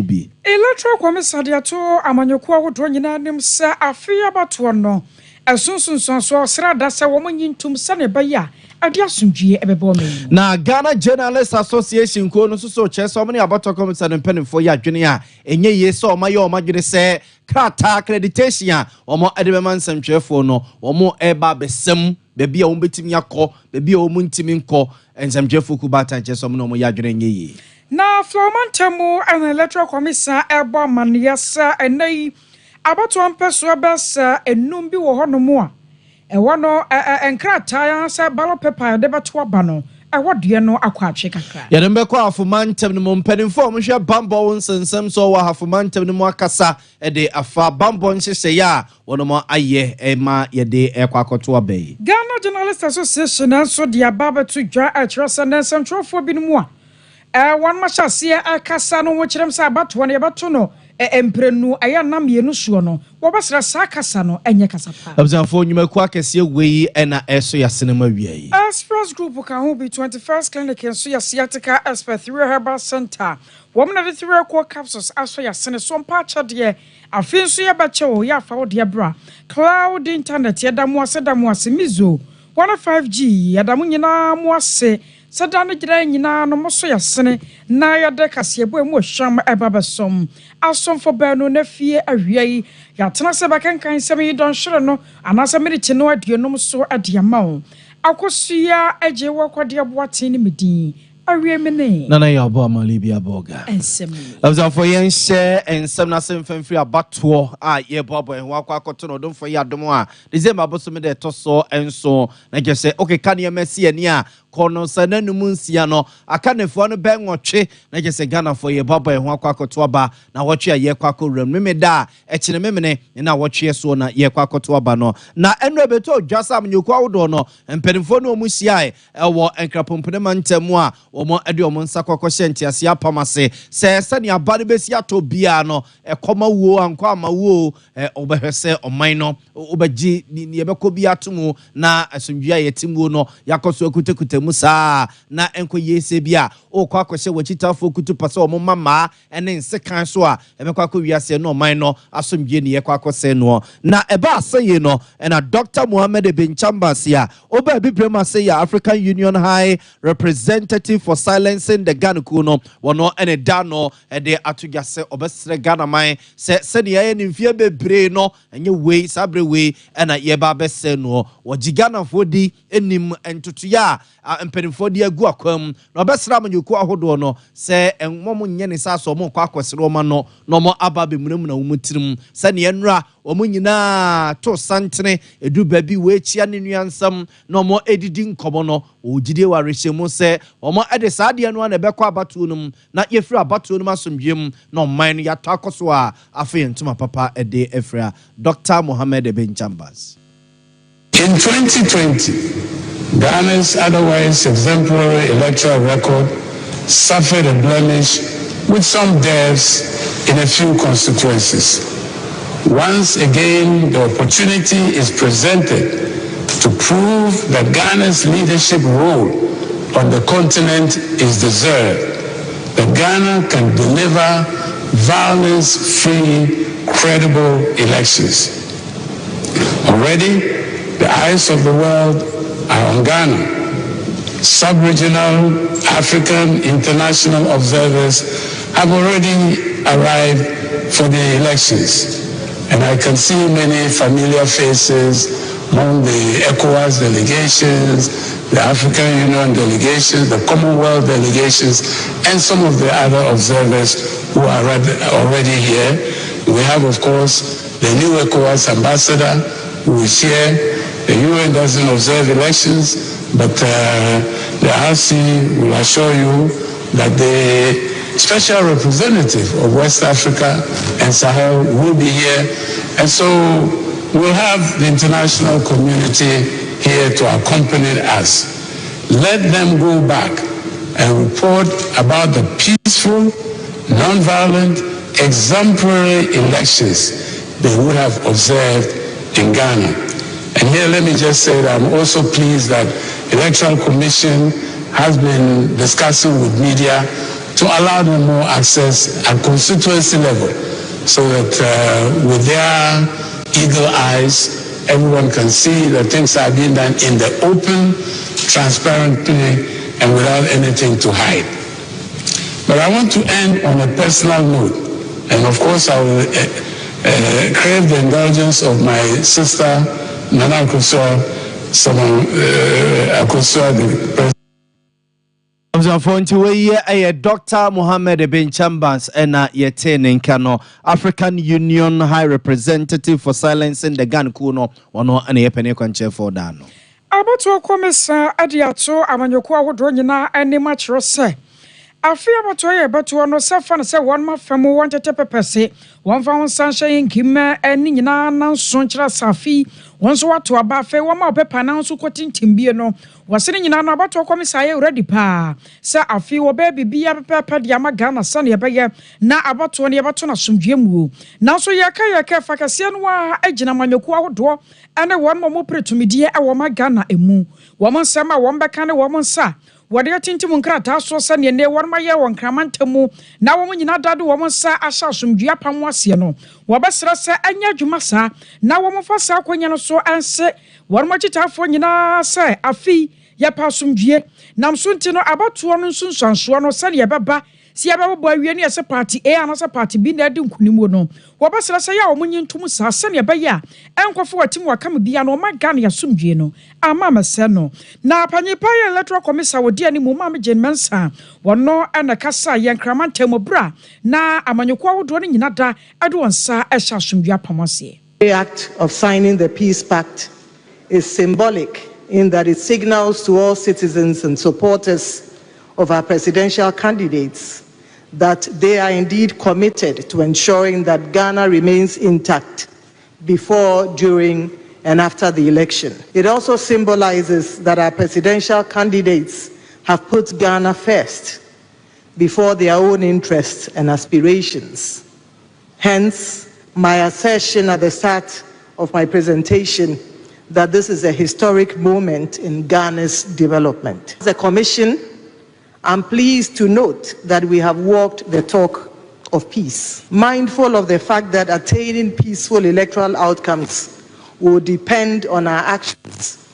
mu bi. Electoral Commissariat to amanyoko ahodo nyina nim sa afia bato no esunsun so sra da se wo nyintum sa ne baya ade asundwie ebebo me. Na Ghana Journalists Association ko no so cheso mo ne abato commissariat penifo ya adwene a enye ye so omaye omadwene se krata accreditation a omo edebema nsantwefo no omo eba besem bebi a wo betimi akọ bebi a wo ntimi nkọ nsantwefo ku batan cheso mo no mo ya adwene nye yi. Na Flormantemu an Electoral Commission ebo maniasa enai abato ampeso besa enum bi wo hono mu a ewo no enkrata ya sa ballot paper de beto aba no ewo de no akwa atwe kakra ya dembe kwa afumantem no mpanimfo mo hwe bambo wonsensem so wa afumantem no akasa de afa bambo nhyehyɛ ya wono mo aye ma ye de ekwa akoto abai. Ghana Journalists Association also de ababa to dwa atrasa na centralfo bi no mu a one machase akasa no wo kyerem sa abato no yebeto no emprenu aya na mienu suo no wo basra sa kasa no enye kasa pa abzanfo nyumaku akese wei ena eso ya sinema wiai Express Group can who be 21st clinic in so ya sciatica expert 3 herbal center woman of the 3 core capsules aso ya sene Sompa chade afin so ya bache o ya fa wo de bra cloud internet ya damu ase mizo 105G ya damu nyina mu ase sadane gira nyina no moso ya sene na ya de kase ebo emu hwam ebabesom asomfo banu na fie awiai ya tena se bakankan sem yi don hwere no anase merite no aduonom so adiama o akosua aje wo kwade aboate ni medin awie mene nana ya abo amali bia boga ensem abzanfo yen share ensem na sem famfiri abato a ye bobo en wa kwakoto no don fo ya dom a December boso me de toso enso na je se okay kan ye mesi ani a kono sananu munsia no akanefo no ben wotwe na je se Ghana fo ye bobo en wa kwakoto aba na wotwe ye kwako ram me da e kine memene na wotwe so na ye kwakoto aba no na enu ebeto dwasa mnyoku awodo no empenfo no musia e wo enkrapompene mantemu a omo ade omo nsakoko hyente ase apamase se sani abane besi ato bia no ekoma wuo anko amawo obehwese oman no obaji ni ebeko bia tomu na asundua yetimuo no yakoso akutekute musa na enko yese bia okwa akohye wachitafo kutu pase omo mama ene nsekan so a ebeko akowiase no oman no asundue ne yekwa akose no na eba aseye no na Dr. Mohammed bin Chambasia oba bibrema say African Union High Representative for silencing the Ghana kuno wono ene dano de atugase obesre Ghana man se ne ye nimfie bebre no enye wei sabre wei na ye ba bese no wogi Ghana fodi enim entutuya empenifo di agu akwam no obesra amanyoku ahodo no se enmom nye ne saso mo kwa akwesere oma no no mo aba bemunemu na wumutirim se ne enra omo nyina to santene edu babi we chia ne nuansam no mo edidi nkomo no ogide warehemu se omo ede saade no na bekọ abatu num na yefiri abatu num asomdwem no man no yato akoso a afi ntuma papa ede efra Dr. Mohammed bin Chambers. In 2020, Ghana's otherwise exemplary electoral record suffered a blemish with some deaths in a few constituencies. Once again, the opportunity is presented to prove that Ghana's leadership role on the continent is deserved, that Ghana can deliver violence-free, credible elections. Already, the eyes of the world are on Ghana. Sub-regional, African, international observers have already arrived for the elections. And I can see many familiar faces among the ECOWAS delegations, the African Union delegations, the Commonwealth delegations, and some of the other observers who are already here. We have, of course, the new ECOWAS ambassador who is here. The UN doesn't observe elections, but the RC will assure you that the special representative of West Africa and Sahel will be here. And so we'll have the international community here to accompany us. Let them go back and report about the peaceful, non-violent, exemplary elections they would have observed in Ghana. And here let me just say that I'm also pleased that Electoral Commission has been discussing with media to allow them more access at constituency level so that with their eagle eyes, everyone can see that things are being done in the open, transparently, and without anything to hide. But I want to end on a personal note, and of course I will crave the indulgence of my sister, Nana Akosua, the president. Dr. Mohammed Ben Chambers and Yetene Kano, African Union High Representative for Silencing the Gun Kuno, or no, and a penny conche for Dano. About to Commissar Adiato, Amanyoko, Dronina, and the match say. I fear about to no safan say one month from one to pepper one found sunshine, Kimmer, and Nina, Sontra Safi, once what to a buffet, one more pepper announced quoting Timbiano, was sitting in an about to commissar ready pa. Sir, I feel baby be a pepper, Yamagana, Sunny Bayer, now about 20 about to some Jimu. Now so Yaka Fakasianwa, Ejina Manyoku door, and a one more pretty to me, dear, a woman Ghana emu. Woman summer, one back and a woman, sir. What do you think to Munkrata so sunny and they one my year one Kramantamu? Now, woman, you not dad woman, sir, I shall some Japan was no. Wabasra, sir, and Yajumasa. Now, woman for Sa when you so and say, one much it have for you now, sir, a fee, Yapasum Jie. Now, soon to know about 2 on soon, son, swan or sunny baba. See about boy, we as a party, a and as a party, be there doing Kunimuno. Wabasra say, oh, when you to Musa, sunny baya, and go for a team come be an my gun, assume Geno. Ah, Mamma Seno. Now, Panipaya Electoral Commissar would dear any Mamma Jen Mensa, one no and a cassa, young Cramantemo bra. Now, Amanyoko dwelling in Ada, I don't say, I shall soon be a Pamasi. The act of signing the peace pact is symbolic in that it signals to all citizens and supporters of our presidential candidates that they are indeed committed to ensuring that Ghana remains intact before, during, and after the election. It also symbolizes that our presidential candidates have put Ghana first before their own interests and aspirations. Hence, my assertion at the start of my presentation that this is a historic moment in Ghana's development. As a commission, I'm pleased to note that we have walked the talk of peace, mindful of the fact that attaining peaceful electoral outcomes will depend on our actions.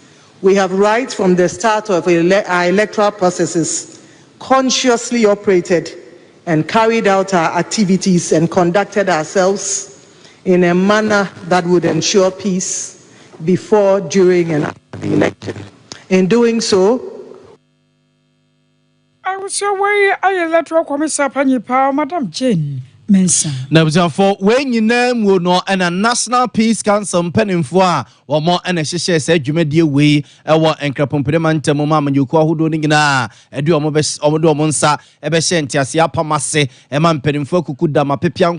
We have right from the start of our electoral processes consciously operated and carried out our activities and conducted ourselves in a manner that would ensure peace before, during, and after the election. In doing so, I was away I electoral commissar Panipa, Madam Jane Mensa. Now, for when you name will know and a National Peace Council penning for or more and a share said you made your way our encrapompedamenta mamma you call who doing na a do almost monsa ebeshentia sia pamase a man penning for kukudama pepian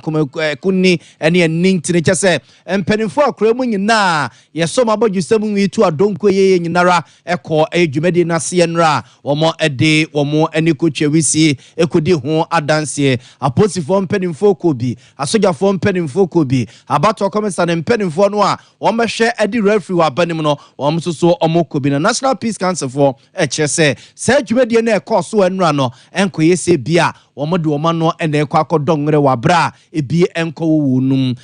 kuni any a ning to nature say and penning for cremun na yes so about you seven we to a donko ye in nara echo a jumedina sienra or more a day or more any coach we see a could do a dance a positive penning for Kobi, a soldier form penning for Kobi, about to comments and penning for noa, or my share Eddie referee wa Benimono, or Musso or Mokobi, a National Peace Council for HSA, said you made your course so and rano, and Koyese Bia, or Modu Mano and the Quaco Dongre wa bra, a be enco num,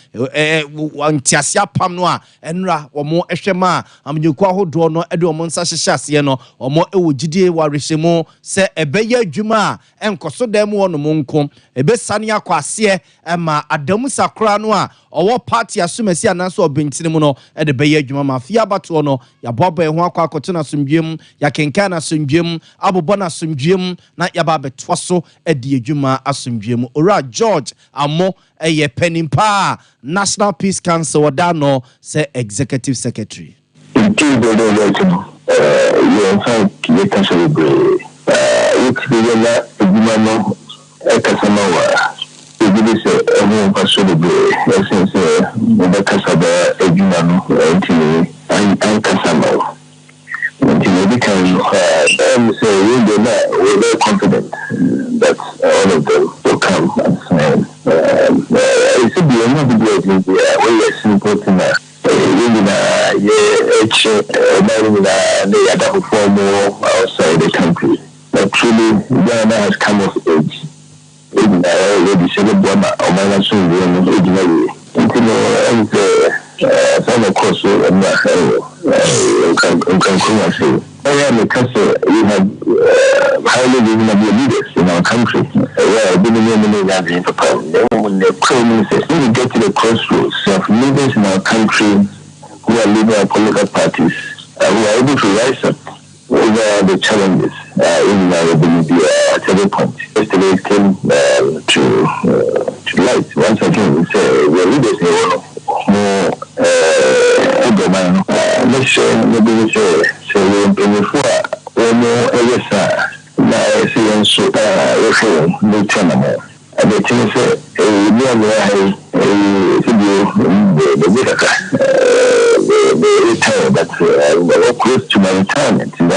one Tiasia Pamnoa, and Ra, or more Eshema, you quaho drono, Edo Monsashi Shasiano, or more Ewujidi wa Rishimo, say a Beye Juma, and Coso demo on the Monkom, a Bessania Quasi. Emma Adamu Sakra noa or party asumesi ananso obintinimuno e de beye adwuma mafia bato no ya bobo ho akwa akotena sumdwem ya kenkana sumdwem abobona sumdwem na ya ba betwaso e de adwuma asumdwem ora George Amo eye penimpa National Peace Council wadano say executive secretary This everyone was so good since the Casaba, Edumano, and Casamo. Because we're very confident that all of them will come. It should be another great idea. We are simple to that. Outside the country. But truly, Ghana has come of age. Ghana soon be on the original. Until some of course, can say. Because we have highly reasonable leaders in our country. When we get to the crossroads of leaders in our country who are leading our political parties, who are able to rise up over the challenges in our ability at every point. Yesterday came to light. Once again, we say we are leaders more let's say maybe say before na say so no channel. And the thing say but close to my retirement. Who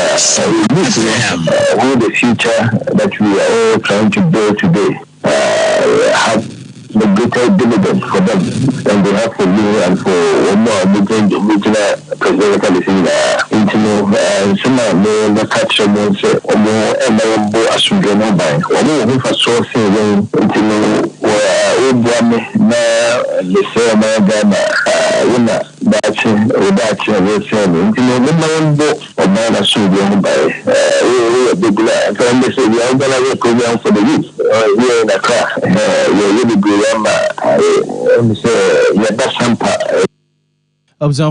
the future that we are all trying to build today have the greater dividend for them than they have for me and for more original presidential some the catch someone say or more as we go by or more for sourcing into the same program for the youth here in Accra. Really good. Sompa.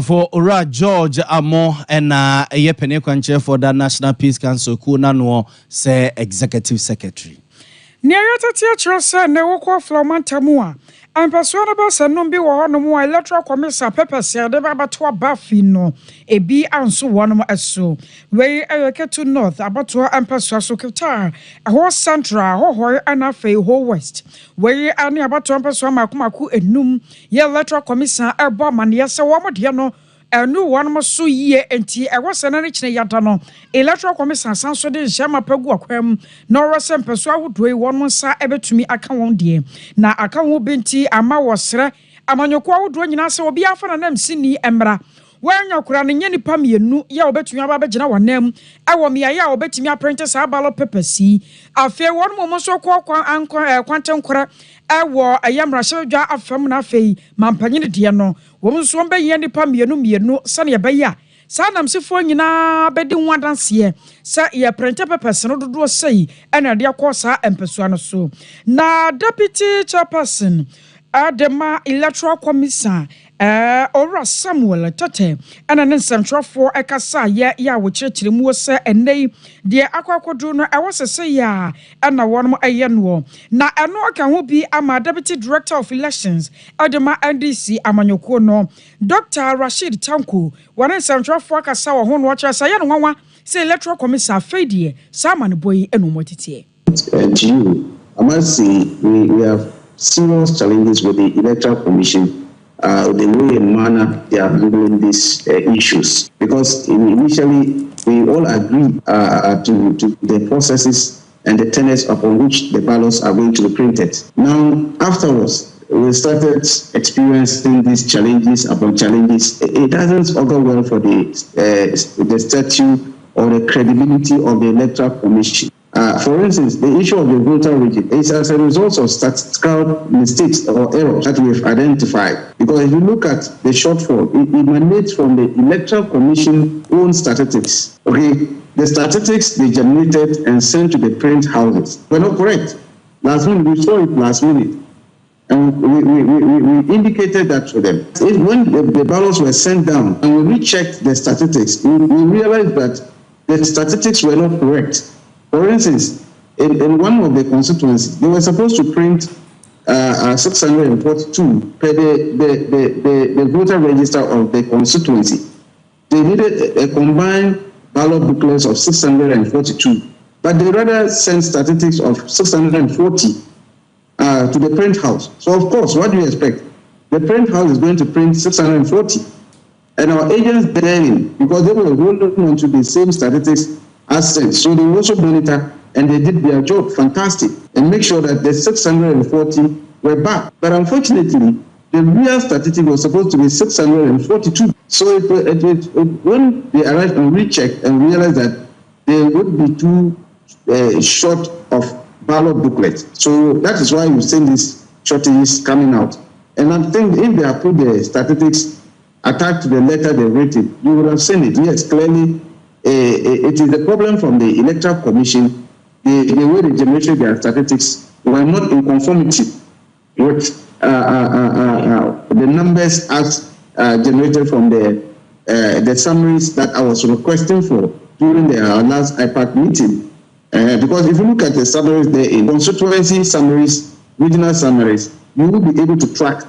For Ora George Amo and a penny quencher for the National Peace Council, Kunano, say Executive Secretary. Near teacher said, no call Flomantamua. And persuadable said, no be one more electoral commissioner Pepper said, the Babatua Buffino, a B and so one more so. Where I get to North, Abatua and Persuaso Qatar, a whole Central, whole and a fay whole West. Where any Abatua and Persuama Kumaku and Num, ye electoral commissioner, a bomb and yes, a woman, no. No one more so ye and tea. I was an enriching yatano. Electoral commission sounds so then Shama Pegua Quem, nor some persuade would weigh 1 month sa ever to me. I can't dear. Now I can't be tea. Ama was sir. Amanyoqua would run in us or be often and them Sydney Embra. When you're crying any pammy, no, ya bet me about Jana name. I want me a ya bet me apprentice a ballot pepper see. I fear 1 moment so called quantum cora. I wore a yam rascal jar of femina fay, Mampanini diano. Woman swamper yandy pammy, no, sunny baya. Sanam si for na bedding one dance here. Sa ye printer person no do say, and a dear corsa and persuano so. Na deputy chairperson. Adema electoral commissioner Ora Samuel Tate and an central for Ekasa ya which mu se ene de akwakodo no I was say ya and na one mo ayenwo na eno kan ho bi ama deputy director of elections Adema NDC amanyoko no Dr. Rashid Tanko one central for Ekasa wo ho no wa say ya no nwanwa say electoral commissioner Fedie Saman boy eno motete to you I must say we have serious challenges with the Electoral Commission, the way and manner they are handling these issues. Because initially, we all agreed to the processes and the tenets upon which the ballots are going to be printed. Now, afterwards, we started experiencing these challenges upon challenges. It doesn't augur well for the statute or the credibility of the Electoral Commission. For instance, the issue of the voter registration is as a result of statistical mistakes or errors that we've identified. Because if you look at the shortfall, it emanates from the Electoral Commission own statistics. Okay, the statistics they generated and sent to the print houses were not correct. Last minute, we saw it last minute. And we indicated that to them. When the ballots were sent down and we rechecked the statistics, we realized that the statistics were not correct. For instance, in one of the constituencies, they were supposed to print 642 per the voter register of the constituency. They needed a combined ballot booklets of 642, but they rather sent statistics of 640 to the print house. So, of course, what do you expect? The print house is going to print 640, and our agents therein, because they were holding on to the same statistics as sent. So they also monitor and they did their job fantastic and make sure that the 640 were back. But unfortunately, the real statistic was supposed to be 642. So when they arrived and rechecked and realized that they would be too short of ballot booklets. So that is why you send this shortages coming out. And I think if they have put the statistics attached to the letter they written, you would have seen it. Yes, clearly, it is the problem from the Electoral Commission. The way they generated their statistics were not in conformity with the numbers as generated from the summaries that I was requesting for during the last IPAC meeting. Because if you look at the summaries there, in constituency summaries, regional summaries, you will be able to track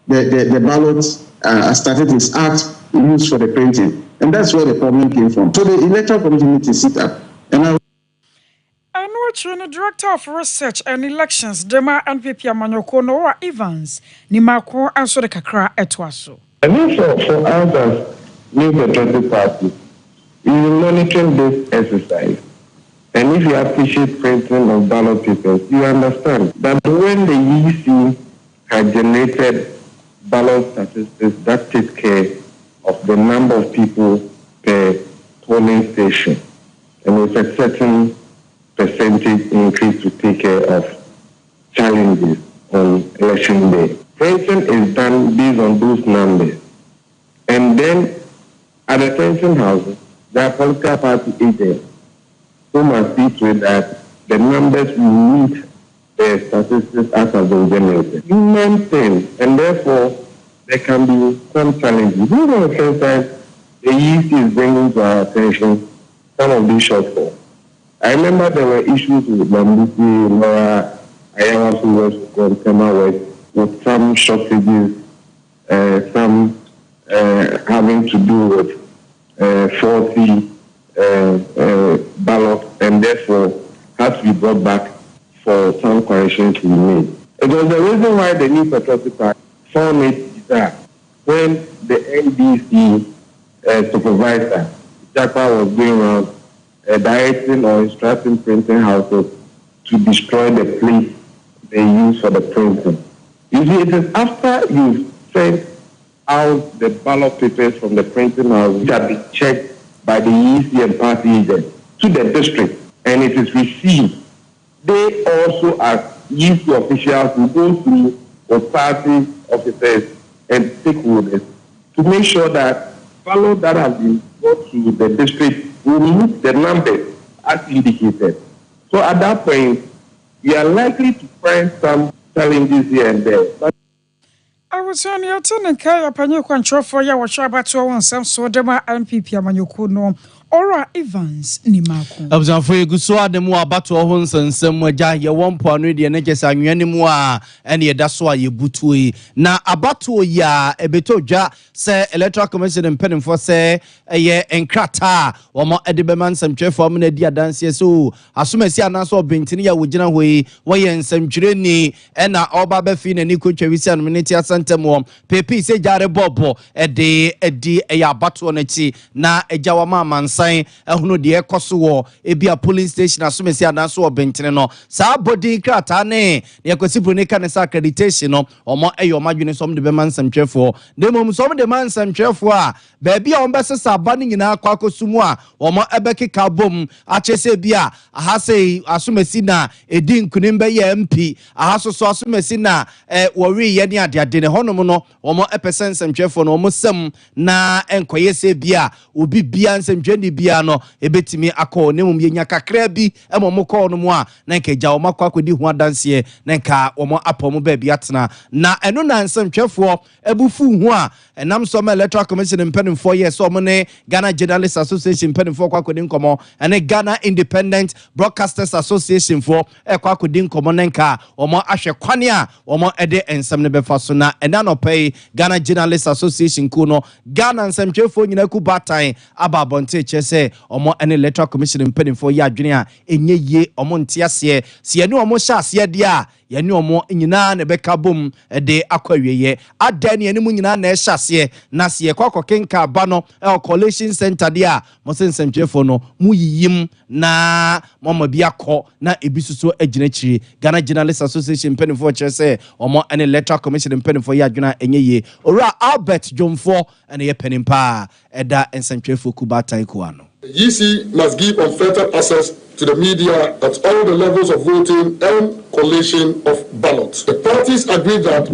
the ballots statistics as used for the printing. And that's where the problem came from. So the Electoral Commission needs to sit up. And I know the Director of Research and Elections, Dema NPP Amanyoko Noah Evans, Nimako answer the Kakra Etwaso. I mean, for us as New Patriotic Party, we will monitor this exercise. And if you appreciate printing of ballot papers, you understand that when the EC had generated ballot statistics that take care of the number of people per polling station, and with a certain percentage increase to take care of challenges on election day. Printing is done based on those numbers. And then at the printing houses, there are political party agents who must see to it that the numbers will meet the statistics as have been generated. Human things, and therefore there can be some challenges. We know sometimes the EC is bringing to our attention some of these shortfalls. I remember there were issues with Lambuti, Laura, Ayawasu West, and Kema West, with some shortages, some having to do with faulty ballot, and therefore had to be brought back for some corrections to be made. It was the reason why the New Patriotic Party found it that when the NDC supervisor, Japa, was going around directing or instructing printing houses to destroy the plate they use for the printing. You see, it is after you sent out the ballot papers from the printing house which have been checked by the EC and party agents to the district, and it is received. They also, as EC officials, will go through with party officers and stakeholders to make sure that ballots that have been brought to the district will meet the numbers as indicated. So at that point, we are likely to find some challenges here and there. But I was on your turn and carry up a new control for your Shabato and some Sodema and PP Amanyoko no. Ora Evans Nimako. Abzanfo eguso ademu abato ho nsensem agya ye wompo anu de ne gesa anwene mu a ene yeda so a yebutu yi na abato ya ebeto dwa se Electoral Commission mpanimfo se ye enkrata wo mo edebema nsamtwefo am na di adanse so asomasi anaso obentini ya wogina hoyi wo ye nsamtwireni ena oba ba fi na ni kotwa wisi anominati asantem pepi se jare bobo edi ya abato na chi na agya wa ma ehunu de ekoso wo ebia polling station asomesi adanso obentene no saa body krata ne yakosi bronika ne accreditation no omo eyo madwene som de be mansamtwefo de mom som de mansamtwefo a ba bia ombesesa aba ne nyina akwa kosumu a omo ebekeka bom achese bia ahase asomesi na edi nkunim be ye MP ahaso so asomesi na wori ye ne ade ne honom no omo epesensamtwefo no omo sem na enkoyese bia obi bia nsamtwe bia no ebetimi akọ nemum yenya kakra bi emomokọ no mu a na nkeja wo makọ akodi hu adanse na nka wo apom ba bia tena na eno na nsamtwefo ebufu hu a enam so Electoral Commission mpanimfo yes so ne Ghana Journalists Association mpanimfo kwa akodi nkomo ene Ghana Independent Broadcasters Association for kwa akodi nkomo na nka wo ahwe kwane a wo ede ensam ne befa so na ena no pay Ghana Journalists Association ku no Ghana nsamtwefo nyina ku batan ababonte chese omo ene Electoral Commission mpanimfo ya adwene a enye ye omo ntiase se ene omo hya ase de a yene omo nyina na beka bom de akwawieye adane ene mu nyina na ehya ase na se kwakokenka aba no coalition center de a mo sensemtwefo no mu yiyim na mama bia kọ na ebisuso agina chiri Ghana Journalists Association mpanimfo chese omo ene Electoral Commission mpanimfo ya adwene a enye ye ora Albert Jomfo ene ye panimpa eda ensemtwefo kubatan kuano. The EC must give unfettered access to the media at all the levels of voting and collation of ballots. The parties agreed that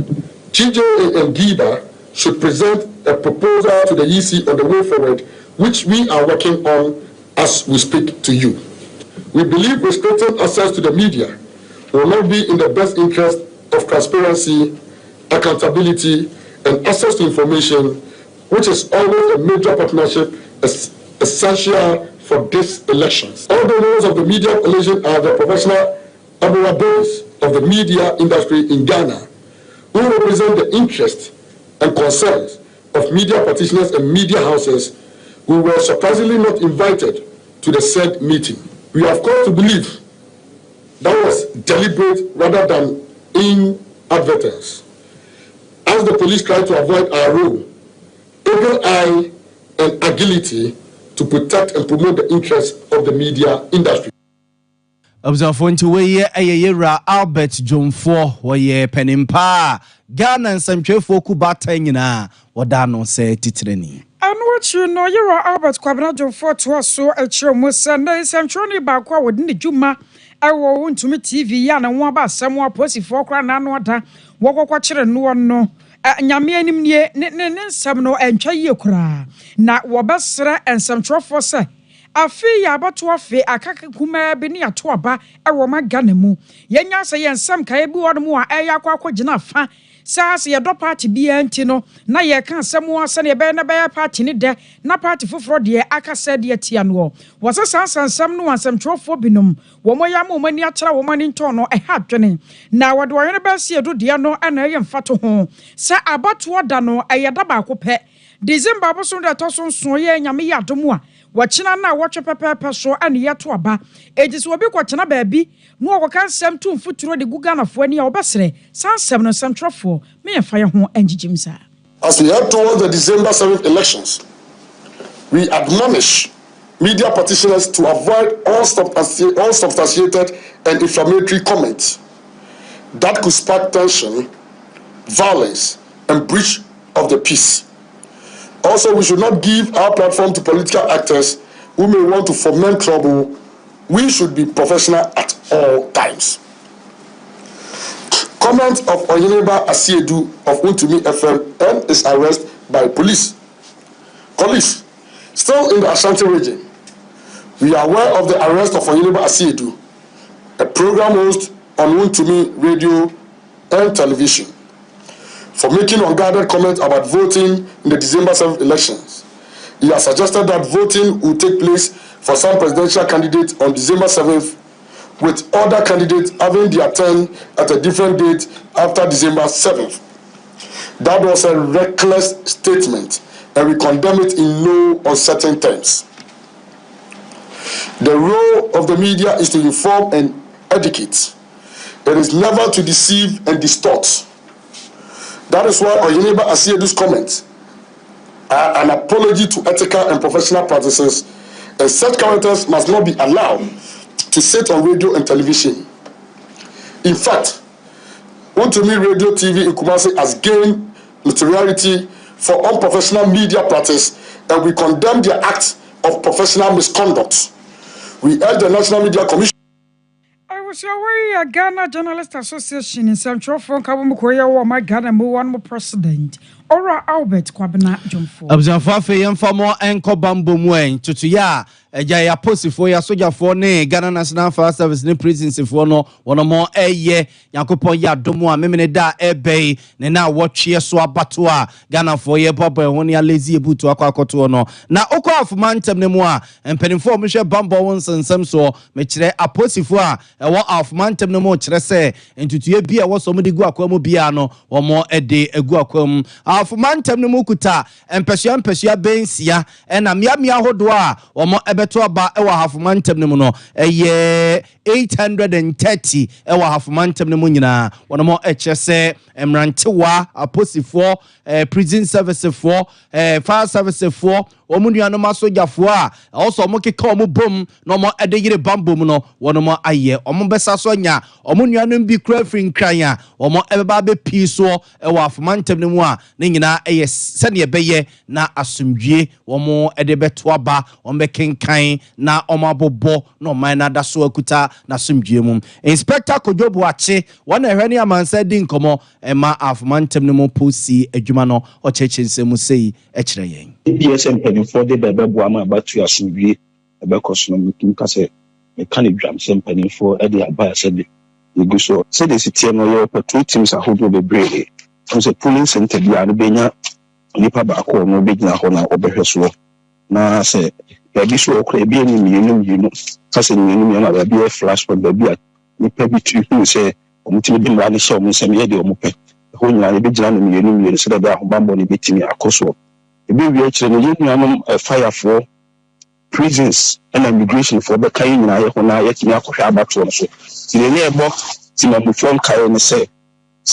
TJ and Giba should present a proposal to the EC on the way forward, which we are working on as we speak to you. We believe restricting access to the media will not be in the best interest of transparency, accountability, and access to information, which is always a major partnership essential for these elections. All the members of the media coalition are the professional bodies of the media industry in Ghana, who represent the interests and concerns of media practitioners and media houses who were surprisingly not invited to the said meeting. We have come to believe that was deliberate rather than inadvertence, as the police tried to avoid our role, eagle eye and agility to protect and promote the interests of the media industry. Observe to weye ayera Albert Jomfo weye penimpa Ghana nsantwefo kubata nyina wada no se titreni. Ano achi no yera Albert Kwabena Jomfo to so achi mo sanda nsantwoni ba kwa wodi ne dwuma ewo ntumi TV ya na wo ba asem wa posifo kra na no da wokokwa kire no no nyame anim ne nsam no entwa yie kra na wo besre nsantwefo se afi ya abato afi akaka kuma bi ne ato aba ewo magana mu yenya se yensam kae bi wodom a eya akwa gina fa saase ye do party bi anti no na ye kan asemu ase ne be na be party ne de na party foforo de akasa de atia no wose sansam no ansam twofo binom wo moya mo mani akira wo mani nton no ha dwene na wode wo ne be se edu de no na ye mfato ho sa abato da no eye da ba ko pe December aboso de to so nso ye nyame ya domu a wachina na watwe pepepe so ane yeto aba ejiso obi kwachina baabi no okoka nsem tu mfuturo de guganafo ani a obesere sansem no nsemtrofo me yefa ye ho angigimsa. As we head towards the December 7th elections, we admonish media practitioners to avoid unsubstantiated and inflammatory comments that could spark tension, violence, and breach of the peace. Also, we should not give our platform to political actors who may want to foment trouble. We should be professional at all times. Comment of Oyineba Asiedu of Untumi FM and his arrest by police. Colleagues, still in the Ashanti region, we are aware of the arrest of Oyineba Asiedu, a program host on Untumi radio and television, for making unguarded comments about voting in the December 7th elections. He has suggested that voting will take place for some presidential candidates on December 7th, with other candidates having their turn at a different date after December 7th. That was a reckless statement, and we condemn it in no uncertain terms. The role of the media is to inform and educate. It is never to deceive and distort. That is why Oyineba Asiedu's comments are an apology to ethical and professional practices, and such characters must not be allowed to sit on radio and television. In fact, Untumi Radio TV in Kumasi has gained notoriety for unprofessional media practice, and we condemn their acts of professional misconduct. We urge the National Media Commission. A Ghana Journalist Association in Central Phone Kabukoya or my Ghana one more president. Ora Albert Kwabena Jomfo. Observe yemfa mo enko bambo mwen tutuya ya posifo ya soja fo ne Ghana National Fire Service ne prison fo no wono mo eye yakopon ya domo a memene da ebe ne na wotwe so abato a Ghana fo ye papa ho ne lazy ebutu akwakoto no na okọ afumantem ne mu a empenifo mo hwe bambo won sensem so me kire aposifo a ewo afumantem ne mu kire se entutuye bia wo so mo de gu akwam bia no wo mo ede egu akwam afumantem ne mu kuta empesua bensia ena mia hodo a wo mo ebeto aba ewa afumantem ne mu no eye 830 ewa hafumantem ne mu nyina wono echese emrantewa aposifo prison service for fire service for omunuanom asogafo a also omukeka omubom no mo edeyire bambom no wono mo aye ombesa so nya omunuanom bi kura free nkran a omo ebeba be piso ewa hafumantem ne mu a ne nyina eye sene ebeye na asumdwie womo ede beto aba ombe kenkan na omabobo no man na da so akuta na asumdwie mu inspector Kojobu ache wona ehwani amansa di nkomo ema hafumantem ne mu posi adwuma no ochechensemu sei ekire yen BSM penifo de bebebo ama batu asumdwie ebekoso no mutumka se meka ne dwam se penifo e de aba se de iguso se de sitie no ye patrol teams ahodo bebree so polling center bia no benya nipa ba ko no begina ho na obehweso na se ya bi so okra bi ani mienu kase mienu na ba bi flash for ba bi nipa bi tu se omutimi bi mra ne hye omusem ye de omupe ho nyina ne begina no mienu se da ba ho bambo ne betimi akoso ebi wi kire no yenuanom fire for prisons and immigration for be kai nyina ye ho na ye timi akohwa abato no so tire ne ebo timamu from kai ne se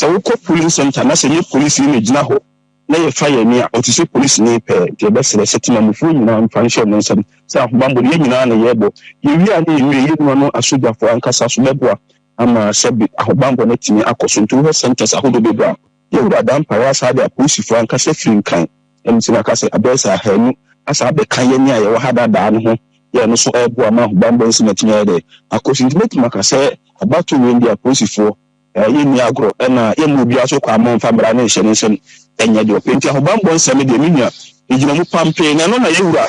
wo ko police center na se ye police ni gina ho na ye fire ni a otise police ni pe de be sele setima mufu nyina mfansho no nsam sa ahubambo ye nyina na ye bo ye wi a na ye no asogafo ankasa so beboa ama sebi ahubambo na timi akoso ntu ho centers ahodo bebra ye wura dan para sa de police fo ankasa free kan emtina kase abesa hanu asa be kan ye ni a ye wo hada da no ho ye no so ebo ama ahubambo nsi na timi de akoso nti makase abato we ndi police fo ye ni agro na ye mu bia so kwa amon famra na hye nsem enya de openti ahobambo nsem de minua ejina mu pampe na no na ye wura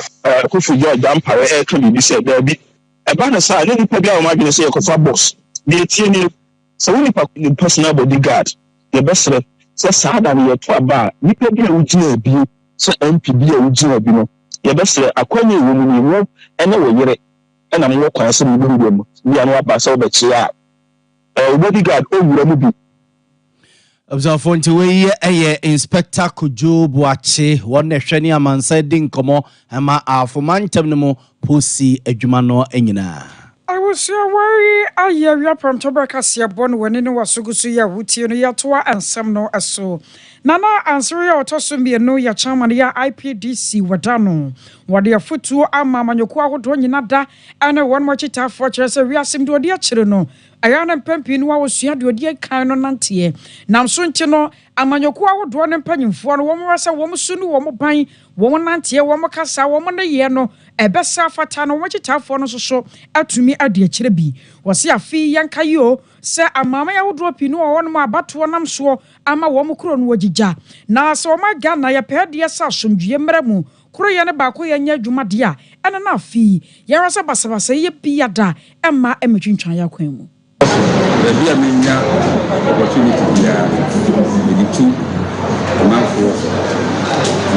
kofu jo jampare e ka bibi se da bi e ba na sa ne nipa bia o ma gine se ye kofa boss de tie ni so we nipa personal bodyguard ye besre se saada ne ye to aba nipa bia wo gina bi se MP bia wo gina bi no ye besre akwanye wo mu ni wo ene wo yere ena mo kwan se mu bi mu bia no aba se wo be chia bodyguard owura mu bi observe nti we eye inspector Kojobu ache wona hwani amansa di nkomo ama afomantem ne mu posi adwuma no enyina I was worry a year from Tobercasia born when in Wasugusu ya wuti no yatua and some no aso. Nana answer ya otosumbi no ya chairman ya IPDC wadano. Wadi ya futu ama manyokua hodonyi nada ane one mochita fortress we asim do dia chireno. Ayana pempi no wasia do dia kan no nantie. Nam so nche no amanyokua hodo ne mpanyimfo no wo wasa wo sunu wo ban wo nantie wo kasa wo ne ye no ebesa fata no mochitafo no so atumi ade akire bi wose afi yanka yo se amama ya wodo pi no wo no abato nam so ama wo mkro no wagija na so ma Ghana ya pede sa somdue mramu kro ye ne ba ko ye nya adwuma de a ene na afi ye rasa basabasa ye pi ada emma emetwintwan ya kwan mu bia menya opportunity ya meditu manfo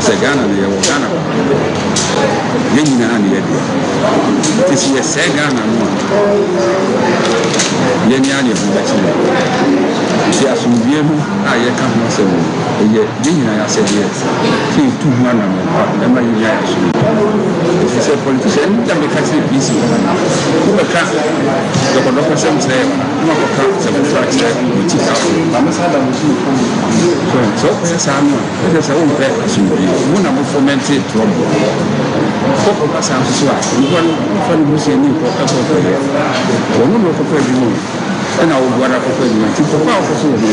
se Ghana ne ye wo Ghana yenya na ye de tisi ye se Ghana no yenya ne bu bachi si asumdie mu a ye ka ho se mu ye yenya ya se de ki tu mu na mo pa ma yenya ya so se politician da me ka se bisi ko be ka do ko se mu se ma ko ka se mu tra se mu ti ka ba ma sa da mu ti so se sa no se se wo pe asumdie mu na mo fomenti trouble ko ka sa so a ngwan fa ni musi ni ko ka ko ko no ko ko bi mo na wo gwara ko ko ni ti ko ka ko so ni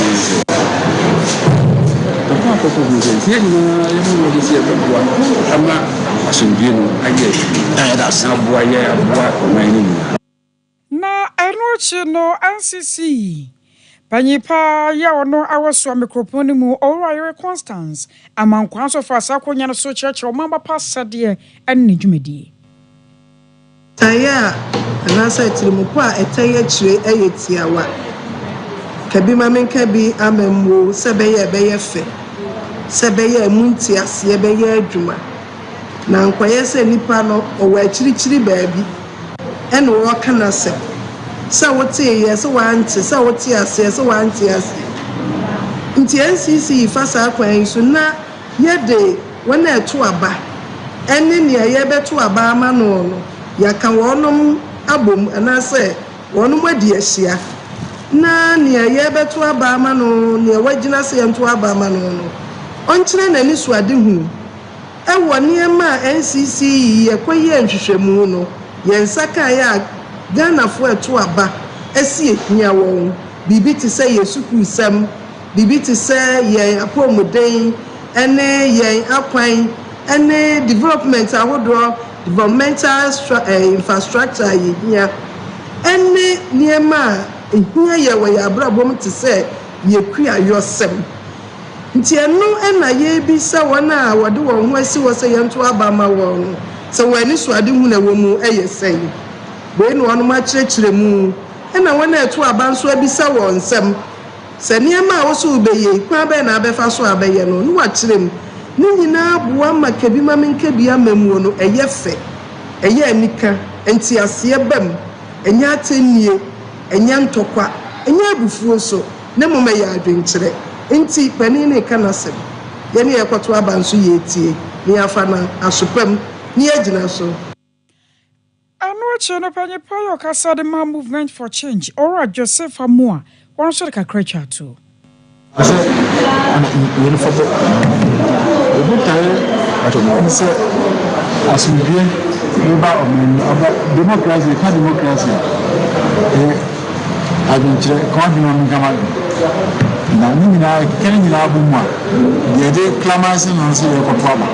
ko ko ni se ni ye mo ni se ko bua ama asumdie no aye da sa bua ye bua na ni na enochi no NCC Panyipa ya ono awaso microphone mu Owurayere Constance amankwanso fa sakonya no so church o mamba pasade enne dwumedi Taya anasa etirimupo a eteye chire eyetiawa kabi mamenka bi amemwo sebeye fe sebeye munti ase beye adwuma na nkwaye se nipa no owa chirichiri baabi ene wo kana se sa wote ye so wanti sa wote ase so wanti ase nti NCC fasa akwan so na yede wona eto aba ene ne ye beto aba ama no no ya kan wonom abom anase wɔn mo adi ahyia na nea yɛbɛto aba ama no nea wagina sɛ yɛnto aba ama no ɔnkyerɛ n'ani so ade hu ɛwɔ nneɛma a NCC yɛkɔyɛ nhwehwɛmu no yɛn nsa kan yɛ a Ghanafoɔ ɛto aba ɛsi ehia wɔn biribi te sɛ yɛ sukuusɛm biribi te sɛ yɛn apɔmuden ɛne yɛn akwan ɛne development ahodoɔ developmental infrastructure yɛhia ɛne nneɛma a ehia yɛ wɔ yɛ abrabom te sɛ yɛkua yɔsɛm nti ɛno ɛna yɛbisa wɔn a wɔde wɔn ho asi wɔ sɛ yɛnto aba ma wɔn sɛ wɔn ani so ade hu na wɔn mu ɛyɛ sɛn wei na wɔn akyerɛkyerɛ mu ɛna wɔn a ɛto aba nso abisa wɔn nsɛm sɛ nneɛma a wɔso bɛyɛ kwan bɛyɛ na abɛfa so abɛyɛ no ne wakyerɛ mu ne nyinaa boa ma kabi ma menkabi ama mu no ɛyɛ fɛ ɛyɛ anika nti aseɛ bam ɛnyɛ atɛnnie ɛnyɛ ntɔkwa ɛnyɛ abufuo so ne mmom ɛyɛ adwenkyerɛ nti panin ne ka n'asɛm yɛne yɛkɔto aba nso yɛtie ne yɛafa na asopam ne yɛgyina so ano akyerɛ no panyipa yɛ ɔkasa de ma movement for change ɔwɔ Joseph Amoa wɔn nso de kakra twa to ase yɛn fɔbɔ obi tae atɔmɔ sɛ asomdue ba ɔba democracy ka democracy adwenkyerɛ kɔndino no gama na ne nyinaa kɛne nyinaa bɔ mu a deɛ de clamance no nso yɛkɔto aba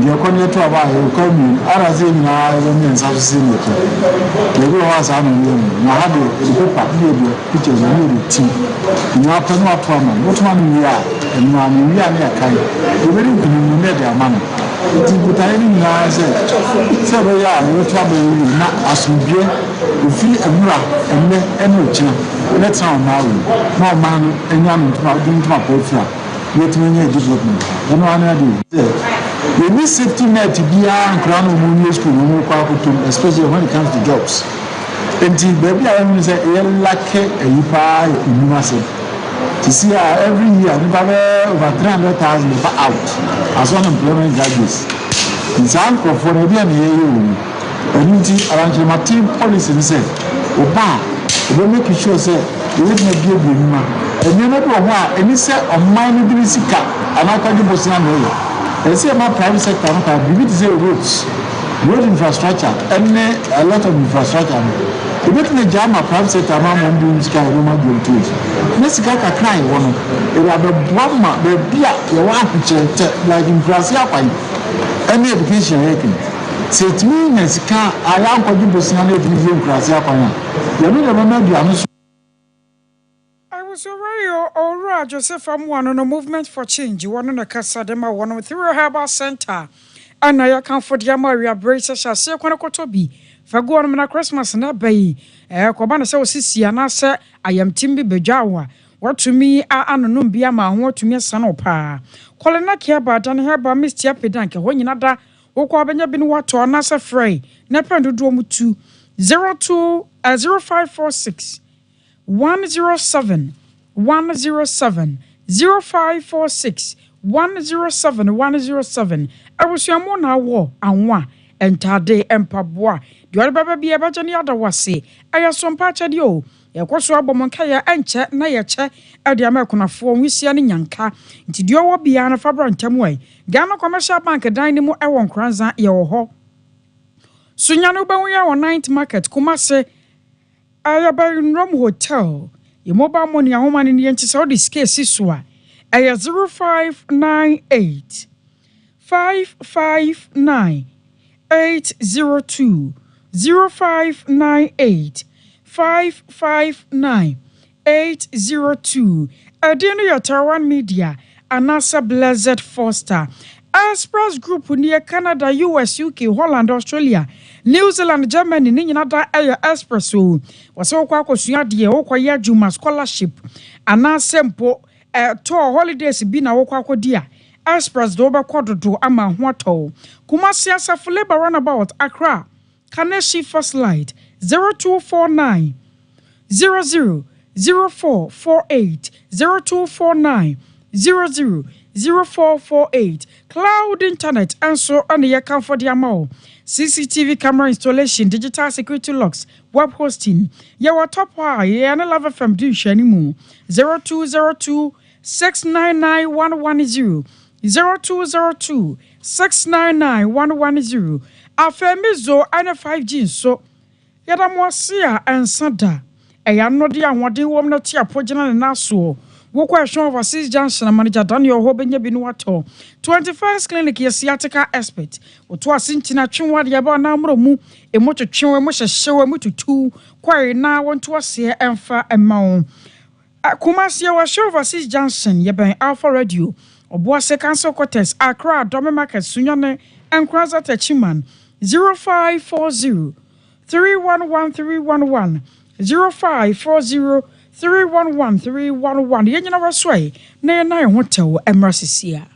deɛ kɔ ne to aba a yɛkɔ mu arase nyinaa yɛmɛ nsa so sɛ ne to yɛbi wɔ hɔ asa no yɛ mu na ha de pepa ne yɛde pictures ne yɛde tim nyinaa pɛ no ato ama wotoma no wie a ɛnua no wie a ne yɛkae yɛbɛde nkunumu ne de ama no nti butaeɛ no nyinaa sɛ ɛbɛyɛ a yɛbɛto aba yɛ na asomdue ofiri awura ɛnnɛ ɛne ɔkyena ne tena ɔmaa wei na ɔmaa no anya no ntoma pɔɔfiri a yɛtumi nyɛ development ɛno ano ade yɛni safety net biara nkora no ɔmu new school no mu kɔ akotom especially when it comes to jobs nti baabi a yɛhunu sɛ yɛlake ayi paa ɛnum asɛm to see every year nipa bɛɛ over 300,000 nipa out as unemployment graduates nti saa nkurɔfoɔ no ebi a ne yɛyɛ wɔ mu ɛno nti arankyerɛmaten policy no sɛ ɔba a make sure sɛ yɛbɛtumi abiebie nnwuma nneɛma bi wɔ hɔ a ɛni sɛ ɔman no de sika anaakɔgye bosea na ɛyɛ ɛsɛ ɛma private sector no kaa biribi te sɛ road infrastructure ɛne a lot of infrastructure no yɛbɛtumi agya ama private sector ma ma ɔmde sika yɛbɛma guarantees na sika kakra a ɛwɔ no ɛwɔ abɛboa ma baabi a yɛwɔ ahokyerɛkyɛ like mfurase akwan ɛne education yɛkene sɛ ɛtumi nya sika a yɛankɔgye bosea no ɛtumi fie mfurase akwan a yɛno yɛ bɛma aduane so So Ora Joseph Amoa no movement for change one on the Casadema one through Herbal Center and I account for the Amaria Brace shall say Kotobi for go on Christmas na bay Kobana so sisi and I say I am Timbi Bejawa what to me anon biama what to me son opa Colina Kiaba done herba Miss Yapidanka when you nada Okabanya bin what to anasa fray Nepen to Drum 2 0546 107 107 0546 107 107 Abusuamo na wo anwa entade empaboa de baba bia baje ne ada wase aya sompa chade o yekoso abomonka ya enche na yeche ade amakunafo nwisia ne nyanka nti de owo bia na fabra ntam ai Ghana Commercial Bank dan ne mu ewo nkranza ye wo ho sunya no ba ya wo 9th market Kumase Ayabarinrom Hotel your mobile money a woman in the entity of this case is 0598 559 802 0598 559 802 Adino Yatawan Media Anasa Blessed Foster Express Group near Canada, US, UK, Holland, Australia, New Zealand, Germany, Ninada Air Espresso was so quacosua dear Okoya Juma scholarship and now simple tour holidays been a Okako dear Express Doba Quadro Ama Huato Kumasia Safuleba runabout Accra Kaneshi First Light 0249 000448 0249 000448 Cloud Internet and so on the account for the amount. CCTV camera installation, digital security locks, web hosting. Yawa top high, and love FM do shanimu 0202 699 110 0202 699 110. Afemizo and 5G so Yadamosia and Santa. Ayanodia wadi wom tia pojana na naso. Wokwa Sean overseas Johnson manager Daniel Hobenya Binuato 21st clinic yesiatica expert oto asintina twinwa de ba na amro mu emoto twinwa mo hyehyewe mu tutu kware na wonto ase emfa emawo Kumasi wa Sean overseas Johnson yeben Alpha Radio oboase council quarters Accra Dome Market Sunyane Enkwaza Tachiman 0540 311311 0540 311 Yenyina wasway na na hotel emrasisia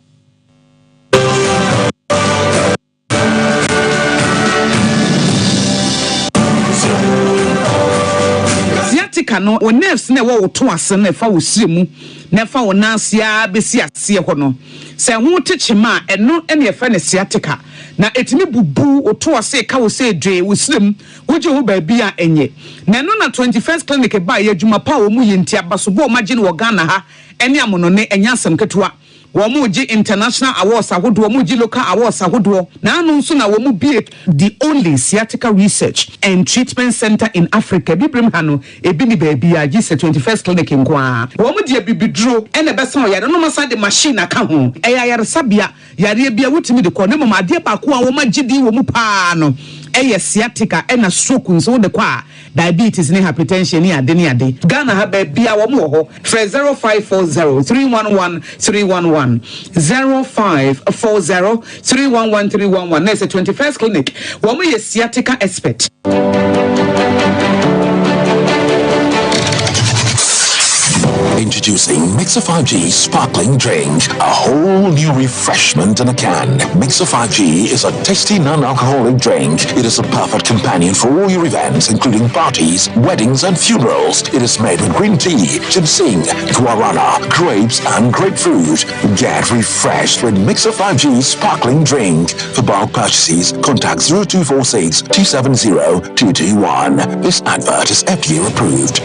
Siatica no o nerves na wo to ase na fa wo siremu na fa wo nansia besi ase ho no se ho techema eno ene ye fa ne siatica na etimi bubu oto ase ka wo se dwe wo sirem wo je ho ba bia enye na no na 21st clinic ba ye adwuma pa wo mu yenti abaso bo ma gine wo Ghana ha ene amono ne enya asem ketewa Womuji international awards ahodo womuji local awards ahodo na anu nso na womu the only sciatica research and treatment center in Africa bibrim hano ebi ni baby a gise 21st clinic nkwa womu de bibidro ene besa o yare no masa de machine aka ho eya yare sabia yare bia wotimi de ko ne mama de ba ko a wo magidi wo mu pa no eye sciatica ena stroke nso de kwa diabetes ni hypertension ni ade Ghana ha ba bia wo mu ho 0540 311 311 0540 311 311 There's a 21st clinic wo mu ye sciatica expert. Introducing Mixer 5G Sparkling Drink, a whole new refreshment in a can. Mixer 5G is a tasty non-alcoholic drink. It is a perfect companion for all your events, including parties, weddings, and funerals. It is made with green tea, ginseng, guarana, grapes, and grapefruit. Get refreshed with Mixer 5G Sparkling Drink. For bulk purchases, contact 0246 270 221. This advert is FDA approved.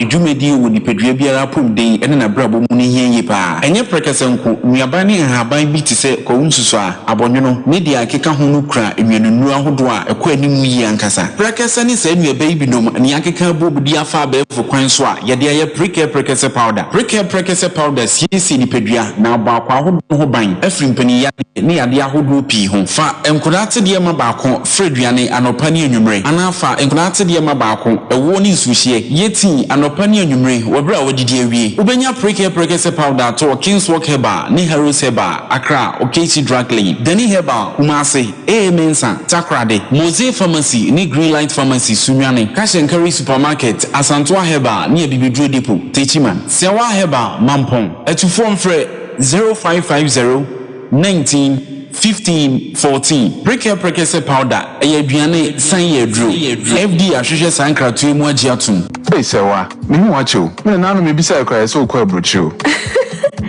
Jumedi woni pedua biara pom den ene na brabo mu ne hienye pa enye prekesenko nuabane haban bi ti se ko nsuso a abonwono ne dia akeka ho no kra enwenunu ahodo a ekọ animu yi ankasa prekesene se nuabai bi nom ne akeka bobudi afa ba efo kwan so a ye dia ye prekese powder siesi ni pedua na ba kwa ahodo ho ban afrimpani ya ne yade ahodo pi ho fa enkurate de ma ba ko freduane anopa ne enwumre anafa enkurate de ma ba ko ewo ni nsuhie yeti Pani nyumre wabra wadidi awie ubenya prekese powder to King's Walk Heba ni Heroes Heba Accra Okesi Drug Lane Dani Heba Kumase Mensa Takrade Mose Pharmacy ni Green Light Pharmacy Sunyane Cash and Carry Supermarket Asantwa Heba ni Bibidro Depot Techiman Sewa Heba Mampong etufo mfre 0550 19 15 14 prekese powder aduane san yedru FD ahwehwe sankratu mu agiatum Hey sewa me hu wacho me na no me bisa ekwa so kwa brochu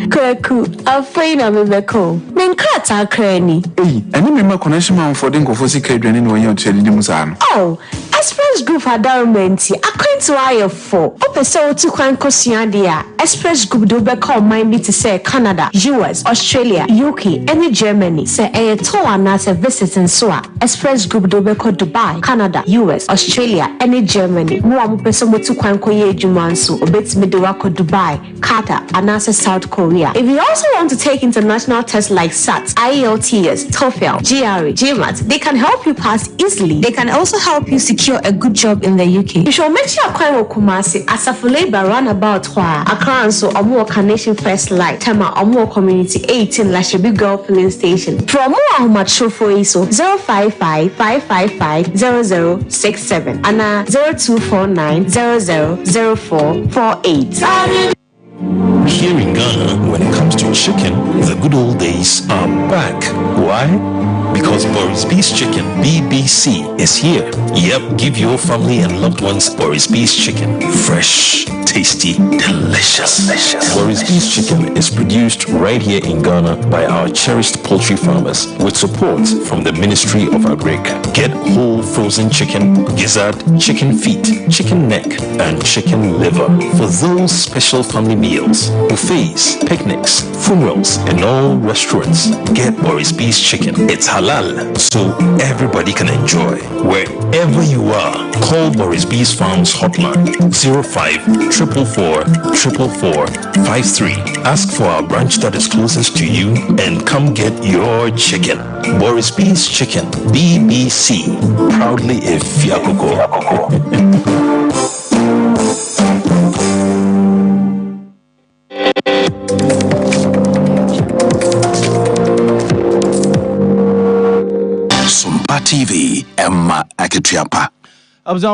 Kwaku afraid na bebeko men krata krani eni me ma connection man for den kofo sika aduane no yen oteli di musa no Oh Express Group adornment akwantu ayefo opese otu kwan kosua dia Express Group do be call mind to say Canada US Australia UK and Germany say e to ana se visiting so Express Group do be call Dubai Canada US Australia and Germany mo am pese motu kwan koye adwuma nso obetimi de wako Dubai Qatar and South Korea. If you also want to take international tests like SAT, IELTS, TOEFL, GRE, GMAT, they can help you pass easily. They can also help you secure a good job in the UK. You should make sure you Kumasi as a labor roundabout Accra so Omo Carnation First Light, Tema Omo Community 18 Lashibi Girl Filling Station. For more much show for ISO 055 555 0067 and 0249 000448. Here in Ghana, when it comes to chicken, the good old days are back. Why? Because Boris Beef's Chicken, BBC, is here. Yep, give your family and loved ones Boris Beef's Chicken. Fresh, tasty, delicious. Boris Beef Chicken is produced right here in Ghana by our cherished poultry farmers with support from the Ministry of Agric. Get whole frozen chicken, gizzard, chicken feet, chicken neck, and chicken liver for those special family meals, buffets, picnics, funerals, and all restaurants. Get Boris Beef Chicken. It's halal, so everybody can enjoy. Wherever you are, call Boris Beef Farms hotline 05-444-444-53. Ask for our branch that is closest to you and come get your chicken. Boris Beef Chicken, BBC, proudly a Fiakoko. Sompa TV, Emma Akitiapa.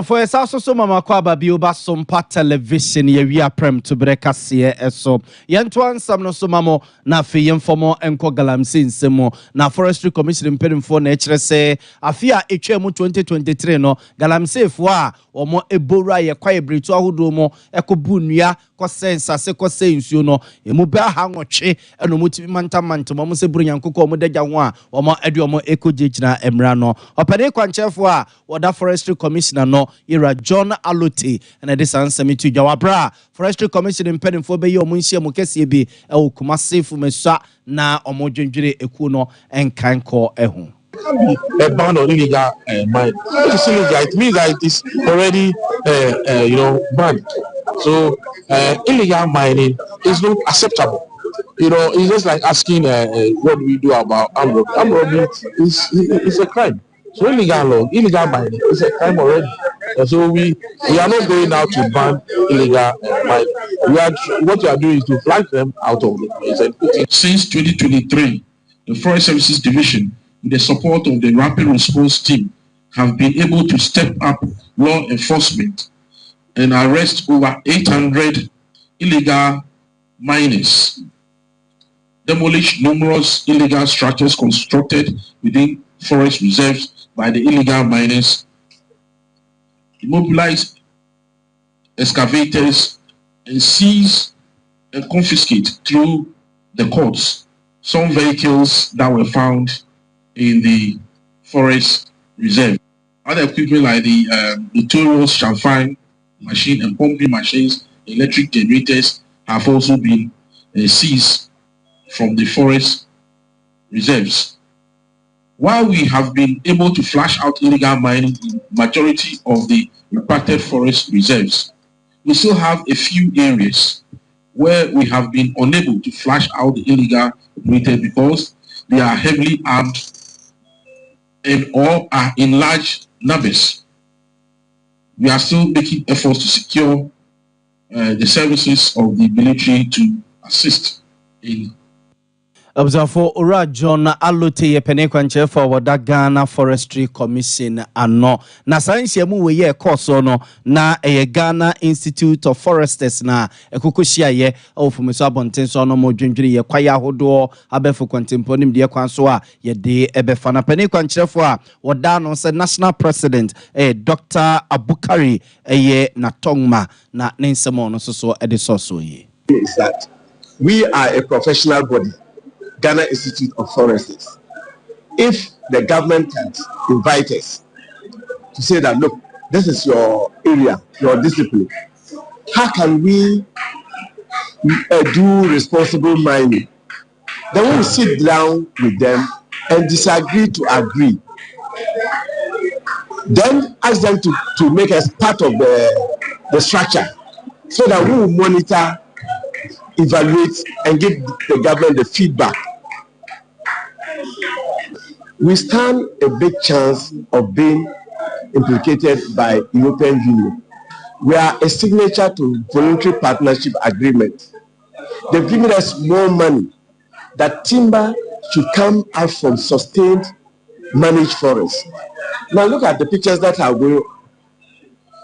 For a so mama kwaba bioba Sompa television ye we prem to breka sie eso yentwan sam no so mamo na fe yemfomo enko galamse nsemo na forestry commission mpedimfo na ekire se afia etwemu 2023 no galamse fo a omo ebora ye kwaye bretu ahodo mo ekobu nua kosensa se kosensuo no emu ba ha nwotwe eno mutimi mantamanto mo se buru nyankoko omo dagya ho a omo ade omo ekogegyina emra no opane kwanchefo a woda forestry commissioner no ira John Alote and this answer to Jawabra forestry commission impeding for be omo nhia mo kese bi e Kumase fumesa na omo dwendwere eku no enkanko ehu a ban on illegal mine. It means that it is already banned. So illegal mining is not acceptable. It's just like asking what do we do about armed robbery. Armed robbery is a crime. So illegal mining is a crime already. And so we are not going out to ban illegal mining. What we are doing is to flag them out of the place. Since 2023, the Forest Services Division, with the support of the Rapid Response Team, have been able to step up law enforcement and arrest over 800 illegal miners, demolish numerous illegal structures constructed within forest reserves by the illegal miners, immobilize excavators, and seize and confiscate through the courts some vehicles that were found in the forest reserve. Other equipment like the notorious champagne machine and pumping machines, electric generators have also been seized from the forest reserves. While we have been able to flush out illegal mining in majority of the impacted forest reserves, we still have a few areas where we have been unable to flush out the illegal operated because they are heavily armed and all are in large numbers. We are still making efforts to secure the services of the military to assist in. Observe Ora John Alote ye penekwanche for wada Ghana Forestry Commission ano na science mu we ye course no na Ghana Institute of Foresters na ekokohia ye ofumeso abonten so no mo dwendwere ye kwaya hodo abefo contemponim de kwan so a ye de ebefa na penekwanche for a wada no se national president Dr. Abukari ye Natongma na nensemo no so edisoso ye is that we are a professional body, Ghana Institute of Foresters. If the government can invite us to say that, look, this is your area, your discipline, how can we do responsible mining? Then we will sit down with them and disagree to agree. Then ask them to make us part of the structure so that we will monitor, evaluate, and give the government the feedback. We stand a big chance of being implicated by European Union. We are a signature to voluntary partnership agreement. They've given us more money that timber should come out from sustained managed forests. Now look at the pictures that are going.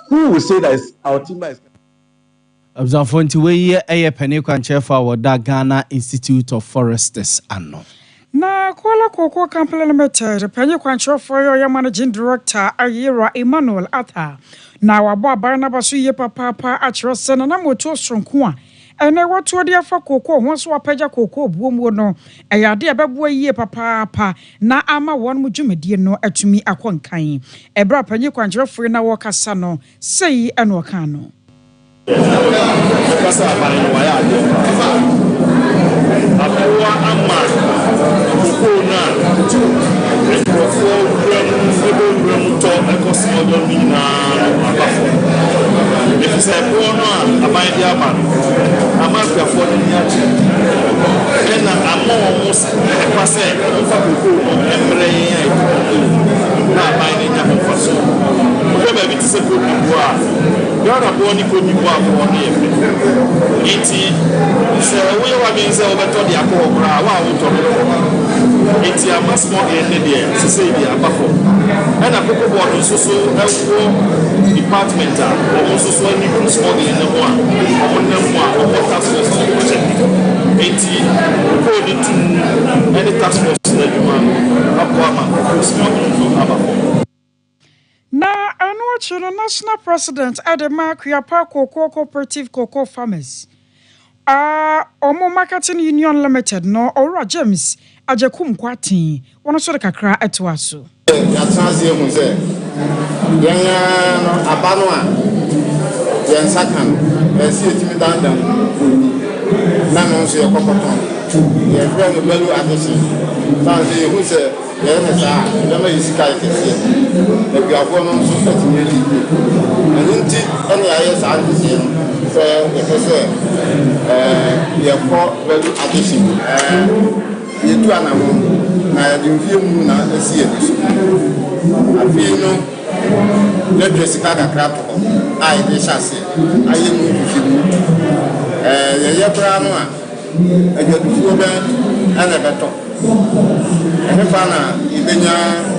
Who will say that our timber is? Observe we a penny kwanche for Ghana Institute of Foresters ano. Na Kuala Koko Company Limited, penny kwanche for your managing director Ayira Emmanuel Atta. na wabo aban na baso ye papa achiro se na moto sonko a ene wato de afa koko ho so apagya koko buomu no eyade ebebo ye papa na ama won mu dwumedie no atumi akonkan ebra panyi kwanjerefo na wo kasa no sei ene wo kan no kasa aban no ya ade abawa ama koko na ekrofo gram to ekoso do mina abafo efise bo no aban dia ama amafiafo ni achi ena amo musa pase fa koko emre yen na aban ni nya mfaso ko be bi tse ko ni bo a yara bo ni ko ni bo a bo ni efe enti se we wa bi se obeto dia ko okra wa wo to enti amasmo ene dia se se dia abafo ena koko bo no so ewo department a o so so ni kun small ene ho a o nem ho a o task force project enti ko di tu any task force na djuma abwa ma small ene abafo na anu national president Adema Kuyapa Cocoa Cooperative Cocoa Farmers Omo Marketing Union Limited no Ora James Ajekum Kwati wono so de kakra etwaso ya transie mu se yanya no abano a yen sakan esi etimi dandan na no so yekokoton ye friend belu adisi sanse hu se ye na sa ya ma yisika ikese e biafo no so etimi li anunti ene aye sa adisi se ekese ye ko belu adisi yetu anamo na yadimfie mu na esi yesu afi no le dresika kakra to ai de chase aye mu fibu ye bra no a ajadufuo be ana beto ene fa na ibenya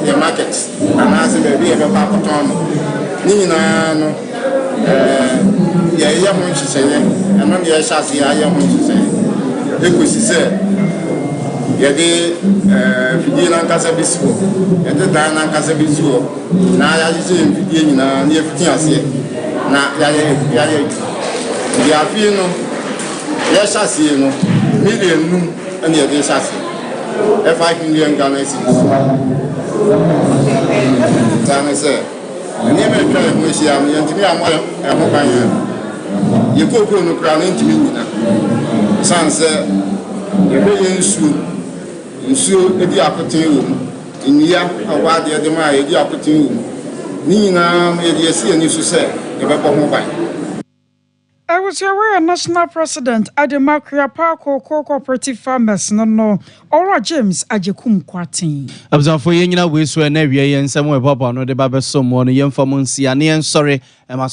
ye market ana se be ye be pa koton ni nyina no ye ho nchise eno ye chase ye ho nchise ekosi se yede fidie na nkasa bisuo yede dan na nkasa bisuo na ya jise fidie nyina na yefiti ase na ya ya fi no ya chase no million num na yede chase e 5 million Ghana cedis tane se ni me twa e mo sia me ntimi amo e mo kan ye kokoro no kra na ntimi nyina sanse ye be nsuo edi akoten wo iniya awade de ma edi akoten wo ni nyina edi esi ani so se e be ho ban I was your national president Adema Kuyapa Cocoa Cooperative Farmers no Ora James Ajekum Kwati abzanfo ye nyina we so na wie ye nsem we baba no de ba be som no ye mfa mo nsia ne en sori e ma